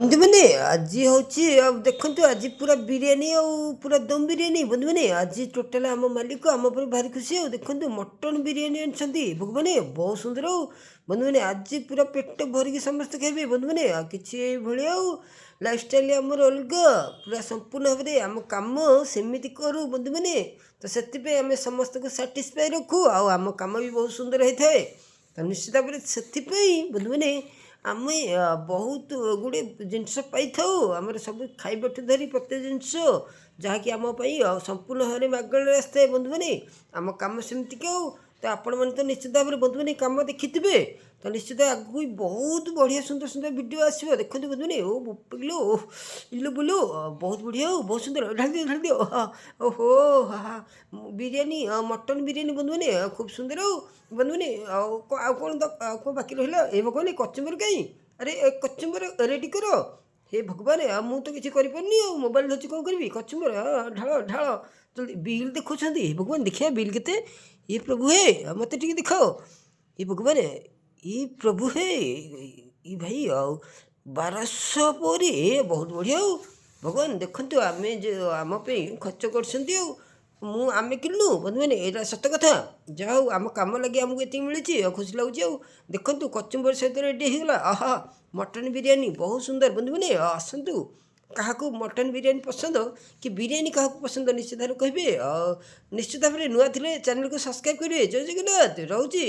ବନ୍ଧୁମାନେ ଆଜି ହେଉଛି ଆଉ ଦେଖନ୍ତୁ ଆଜି ପୁରା ବିରିୟାନୀ ଆଉ ପୁରା ଦମ୍ ବିରିୟାନୀ ବନ୍ଧୁମାନେ ଆଜି ଟୋଟାଲ୍ ଆମ ମାଲିକ ଆମ ଉପରେ ଭାରି ଖୁସି ଆଉ ଦେଖନ୍ତୁ ମଟନ୍ ବିରିୟାନୀ ଆଣିଛନ୍ତି ଭଗବାନେ ବହୁତ ସୁନ୍ଦର ଆଉ ବନ୍ଧୁମାନେ ଆଜି ପୁରା ପେଟ ଭରିକି ସମସ୍ତେ ଖାଇବେ ବନ୍ଧୁମାନେ ଆଉ କିଛି ଏଇଭଳିଆ ଆଉ ଲାଇଫଷ୍ଟାଇଲ୍ ଆମର ଅଲଗା ପୁରା ସମ୍ପୂର୍ଣ୍ଣ ଭାବରେ ଆମ କାମ ସେମିତି କରୁ ବନ୍ଧୁମାନେ ତ ସେଥିପାଇଁ ଆମେ ସମସ୍ତଙ୍କୁ ସାଟିସ୍ଫାଏ ରଖୁ ଆଉ ଆମ କାମ ବି ବହୁତ ସୁନ୍ଦର ହେଇଥାଏ ତ ନିଶ୍ଚିତ ଭାବରେ ସେଥିପାଇଁ ବନ୍ଧୁମାନେ ଆମେ ବହୁତ ଗୁଡ଼ିଏ ଜିନିଷ ପାଇଥାଉ ଆମର ସବୁ ଖାଇବାଠୁ ଧରି ପ୍ରତ୍ୟେକ ଜିନିଷ ଯାହାକି ଆମ ପାଇଁ ସମ୍ପୂର୍ଣ୍ଣ ଭାବରେ ମାଗଣାରେ ଆସିଥାଏ ବନ୍ଧୁମାନେ ଆମ କାମ ସେମିତିକା ଆଉ ତ ଆପଣମାନେ ତ ନିଶ୍ଚିତ ଭାବରେ ବନ୍ଧୁମାନେ କାମ ଦେଖିଥିବେ ତ ନିଶ୍ଚିତ ଆଗକୁ ବି ବହୁତ ବଢ଼ିଆ ସୁନ୍ଦର ସୁନ୍ଦର ଭିଡ଼ିଓ ଆସିବ ଦେଖନ୍ତୁ ବନ୍ଧୁମାନେ ଓ ବୋପିଲୋ ଇଲୋ ବୁଲୋ ବହୁତ ବଢ଼ିଆ ଆଉ ବହୁତ ସୁନ୍ଦର ଢାଳି ଦିଅ ଓହୋ ହା ବିରିୟାନୀ ମଟନ୍ ବିରିୟାନୀ ବନ୍ଧୁମାନେ ଖୁବ୍ ସୁନ୍ଦର ଆଉ ବନ୍ଧୁମାନେ ଆଉ କ'ଣ ବାକି ରହିଲା ଏ ଭଗବାନ କଚୁମ୍ବର କାହିଁ ଆରେ କଚୁମ୍ବର ରେଡ଼ି କର ହେ ଭଗବାନ ମୁଁ ତ କିଛି କରିପାରୁନି ଆଉ ମୋବାଇଲ ଧରିଛି କ'ଣ କରିବି କଚୁମ୍ବର ଢାଳ ଜଲ୍ଦି ବିଲ୍ ଦେଖୁଛନ୍ତି ହେ ଭଗବାନ ଦେଖିବା ବିଲ୍ କେତେ ଏ ପ୍ରଭୁ ହେ ମୋତେ ଟିକେ ଦେଖାଅ ଏ ଭଗବାନ ଏ ପ୍ରଭୁ ହେ ଏ ଭାଇ ଆଉ 1200 ପରେ ବହୁତ ବଢ଼ିଆ ଆଉ ଭଗବାନ ଦେଖନ୍ତୁ ଆମେ ଯେ ଆମ ପାଇଁ ଖର୍ଚ୍ଚ କରିଛନ୍ତି ଆଉ ଆମେ କିଣିଲୁ ବନ୍ଧୁମାନେ ଏଇଟା ସତ କଥା ଯାହା ହଉ ଆମ କାମ ଲାଗି ଆମକୁ ଏତିକି ମିଳିଛି ଆଉ ଖୁସି ଲାଗୁଛି ଆଉ ଦେଖନ୍ତୁ କଚୁମ୍ବର ସହିତ ରେଡ଼ି ହେଇଗଲା ଆହା ମଟନ୍ ବିରିୟାନୀ ବହୁତ ସୁନ୍ଦର ବନ୍ଧୁମାନେ ଆସନ୍ତୁ କାହାକୁ ମଟନ୍ ବିରିୟାନୀ ପସନ୍ଦ କି ବିରିୟାନୀ କାହାକୁ ପସନ୍ଦ ନିଶ୍ଚିତ ଭାବରେ କହିବେ ଆଉ ନିଶ୍ଚିତ ଭାବରେ ନୂଆ ଥିଲେ ଚ୍ୟାନେଲକୁ ସବସ୍କ୍ରାଇବ୍ କରିବେ ଜୟ ଜଗନ୍ନାଥ ରହୁଛି।